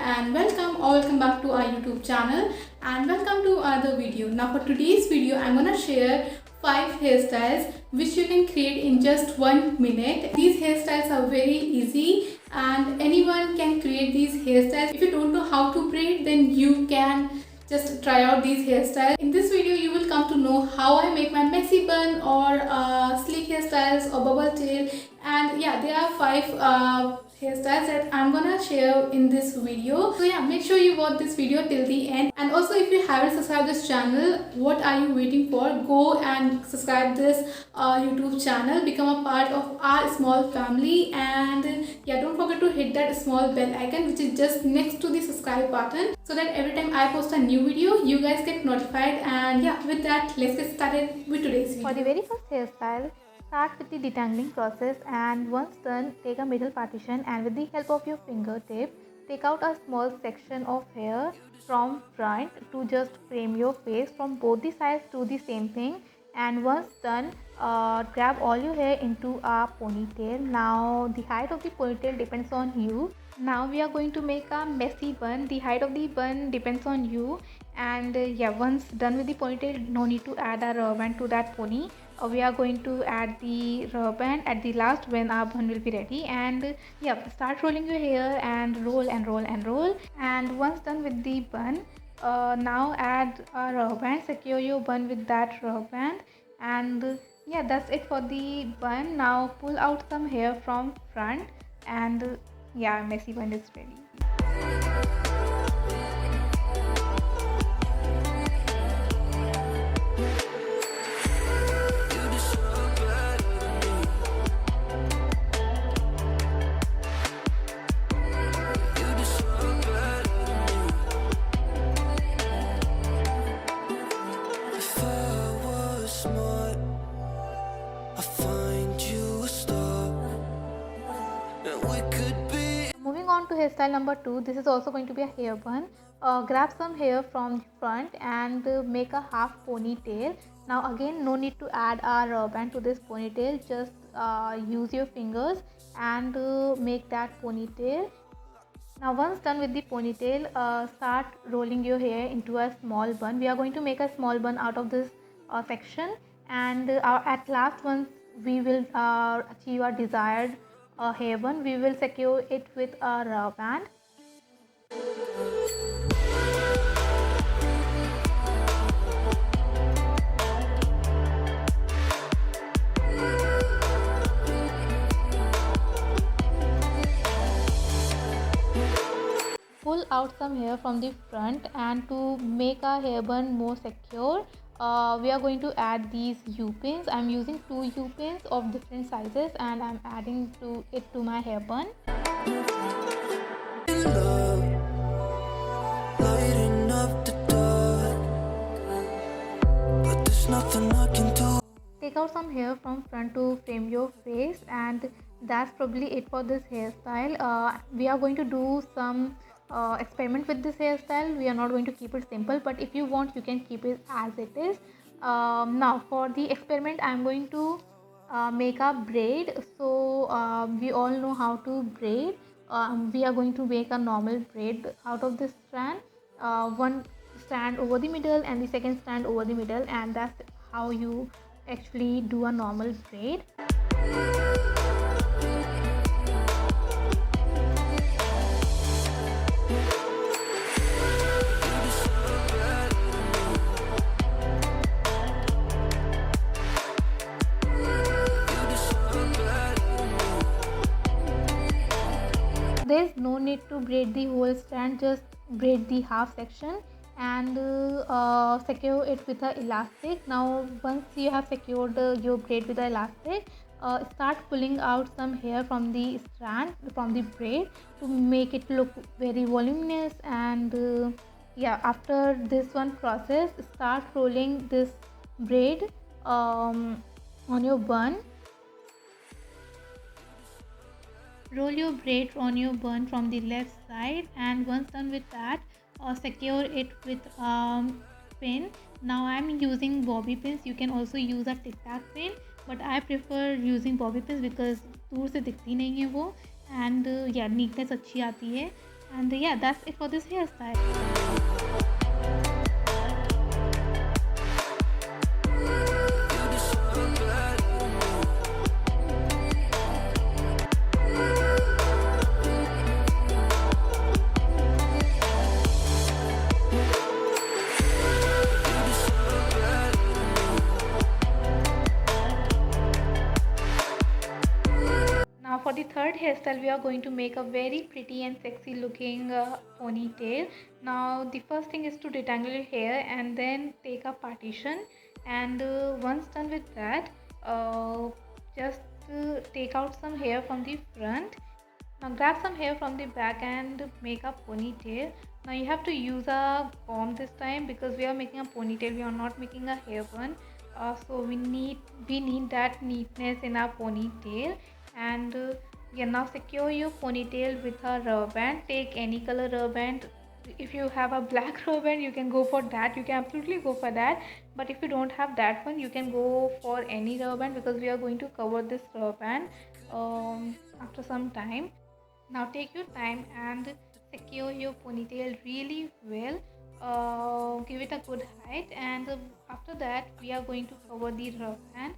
and welcome back to our YouTube channel and welcome to another video. Now for today's video I'm gonna share 5 hairstyles which you can create in just 1 minute. These hairstyles are very easy and anyone can create these hairstyles. If you don't know how to braid, then you can just try out these hairstyles. In this video you will come to know how I make my messy bun or sleek hairstyles or bubble tail, and yeah, there are 5 hairstyles that I'm gonna share in this video. So yeah, make sure you watch this video till the end. And also, if you haven't subscribed this channel, what are you waiting for? Go and subscribe this YouTube channel, become a part of our small family, and yeah, don't forget to hit that small bell icon which is just next to the subscribe button, so that every time I post a new video you guys get notified. And yeah, with that, let's get started with today's video. For the very first hairstyle, start with the detangling process, and once done, take a middle partition and with the help of your fingertip, take out a small section of hair from front to just frame your face. From both the sides do the same thing, and once done, grab all your hair into a ponytail. Now the height of the ponytail depends on you. Now we are going to make a messy bun. The height of the bun depends on you, and yeah, once done with the ponytail, no need to add a rubber band to that pony. We are going to add the rubber band at the last when our bun will be ready. And yeah, start rolling your hair and roll and roll and roll. And once done with the bun, now add a rubber band, secure your bun with that rubber band, and yeah, that's it for the bun. Now pull out some hair from front, and yeah, messy bun is ready. Moving on to hairstyle number 2, this is also going to be a hair bun. Grab some hair from the front and make a half ponytail. Now again, no need to add a rubber band to this ponytail, just use your fingers and make that ponytail. Now once done with the ponytail, start rolling your hair into a small bun. We are going to make a small bun out of this section, and at last, once we will achieve our desired hair bun, we will secure it with a rubber band. Pull out some hair from the front, and to make our hair bun more secure, we are going to add these U-pins. I'm using 2 U-pins of different sizes and I'm adding it to my hair bun. Take out some hair from front to frame your face, and that's probably it for this hairstyle. We are going to do some experiment with this hairstyle. We are not going to keep it simple, but if you want, you can keep it as it is. Now for the experiment, I'm going to make a braid. So we all know how to braid. We are going to make a normal braid out of this strand, one strand over the middle and the second strand over the middle, and that's how you actually do a normal braid. There is no need to braid the whole strand, just braid the half section and secure it with an elastic. Now once you have secured your braid with the elastic, start pulling out some hair from the strand, from the braid, to make it look very voluminous. And yeah, after this one process, start rolling this braid on your bun. Roll your braid on your bun from the left side, and once done with that, secure it with pin. Now I am using bobby pins. You can also use a tic tac pin, but I prefer using bobby pins because दूर से दिखती नहीं है वो, and या neatness अच्छी आती है. And yeah, that's it for this hairstyle. Now for the third hairstyle, we are going to make a very pretty and sexy looking ponytail. Now the first thing is to detangle your hair and then take a partition, and once done with that, just take out some hair from the front. Now grab some hair from the back and make a ponytail. Now you have to use a comb this time because we are making a ponytail, we are not making a hair bun. So we need that neatness in our ponytail. And yeah, now secure your ponytail with a rubber band. Take any color rubber band. If you have a black rubber band, you can go for that, you can absolutely go for that. But if you don't have that one, you can go for any rubber band because we are going to cover this rubber band after some time. Now take your time and secure your ponytail really well. Give it a good height, and after that we are going to cover the rubber band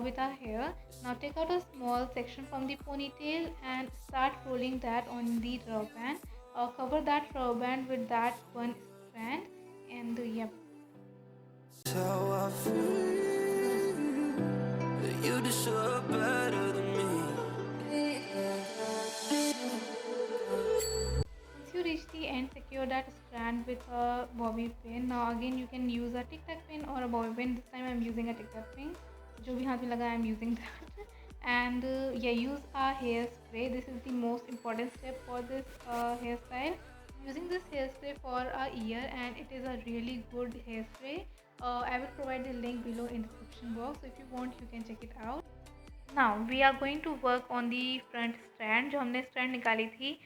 with our hair. Now take out a small section from the ponytail and start rolling that on the rubber band. Cover that rubber band with that one strand, and yep. How I feel that you deserve better than me. Once you reach the end, secure that strand with a bobby pin. Now again you can use a tic tac pin or a bobby pin. This time I'm using a tic tac pin. जो भी हाथ में लगा I'm using that. And yeah, use a hairspray. This is the most important step for this hairstyle. I'm using this hairspray for a year and it is a really good hairspray. I will provide the link below in the description box, so if you want you can check it out. Now we are going to work on the front strand. जो हमने strand निकाली थी,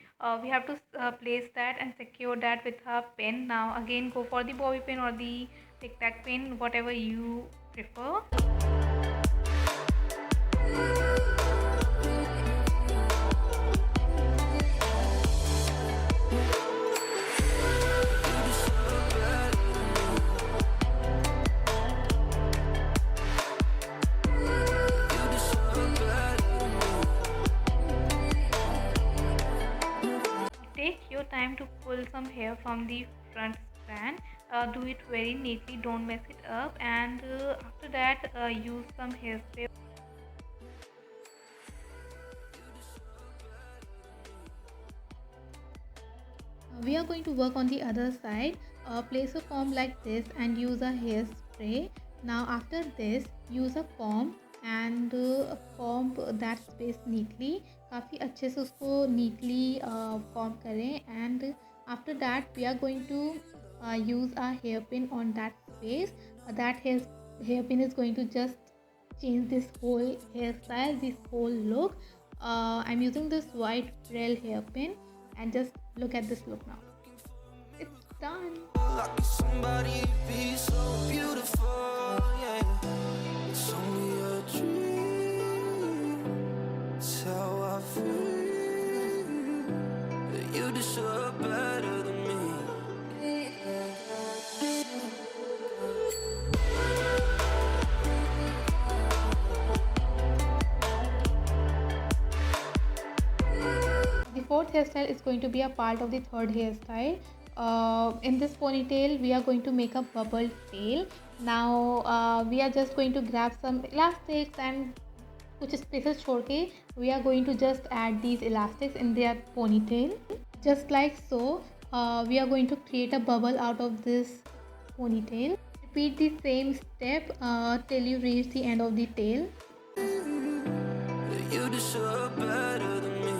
we have to place that and secure that with a pin. Now again go for the bobby pin or the tic tac pin, whatever you prefer. Take your time to pull some hair from the front strand. Do it very neatly, don't mess it up, and after that use some hairspray. We are going to work on the other side. Place a comb like this and use a hairspray. Now after this use a comb and comb that space neatly. काफ़ी अच्छे से उसको neatly comb करें, and after that we are going to use a hairpin on that space. That hairpin is going to just change this whole hairstyle, this whole look. I'm using this white Prel hairpin, and just look at this look now. It's done. Like somebody be so beautiful, yeah. It's only a dream. It's how I feel that you deserve better than me. The fourth hairstyle is going to be a part of the third hairstyle. In this ponytail we are going to make a bubble tail. Now we are just going to grab some elastics and कुछ spaces छोड़ के we are going to just add these elastics in their ponytail. Just like so, we are going to create a bubble out of this ponytail. Repeat the same step till you reach the end of the tail. You deserve better than me.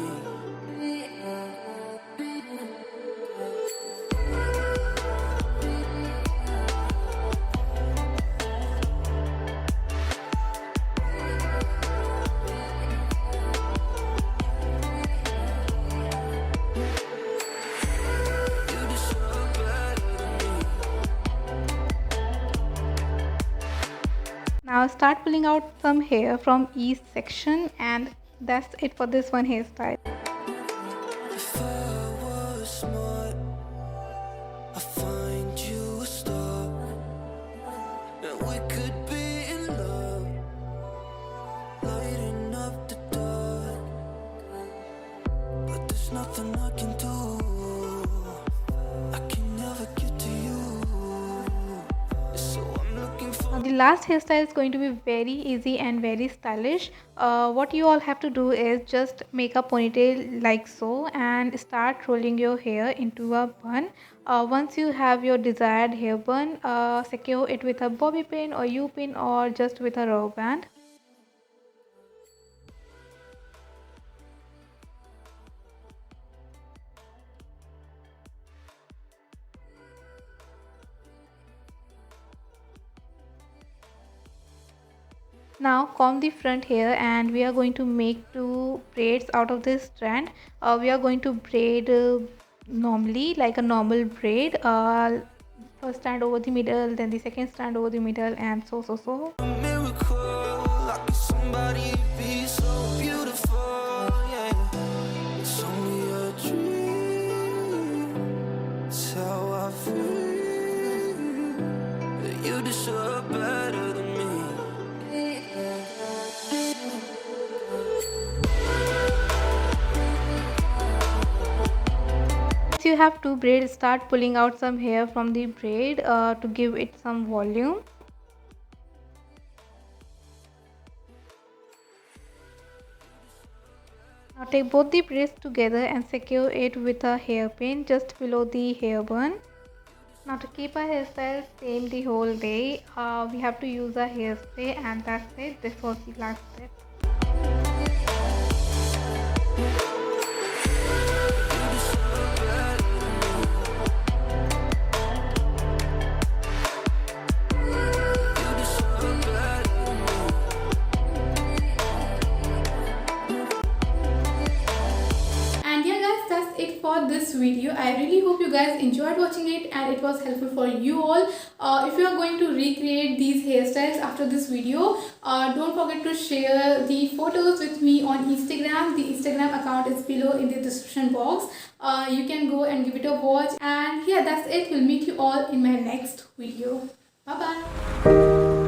Now start pulling out some hair from each section, and that's it for this one hairstyle. If I was the last hairstyle is going to be very easy and very stylish. What you all have to do is just make a ponytail like so and start rolling your hair into a bun. Once you have your desired hair bun, secure it with a bobby pin or U-pin or just with a rubber band. Now comb the front hair and we are going to make two braids out of this strand. We are going to braid normally like a normal braid. First strand over the middle, then the second strand over the middle, and so. A miracle, like somebody be so beautiful, yeah. It's only a dream. It's how I feel. That you deserve better than me. Once you have two braids, start pulling out some hair from the braid to give it some volume. Now take both the braids together and secure it with a hairpin just below the hair bun. Now to keep our hairstyle same the whole day, we have to use a hairspray, and that's it. This was the last step. And yeah guys, that's it for this video. I really hope you guys enjoyed watching it and it was helpful for you all. If you are going to recreate these hairstyles after this video, don't forget to share the photos with me on Instagram. The Instagram account is below in the description box. You can go and give it a watch. And yeah, that's it. We'll meet you all in my next video. Bye bye.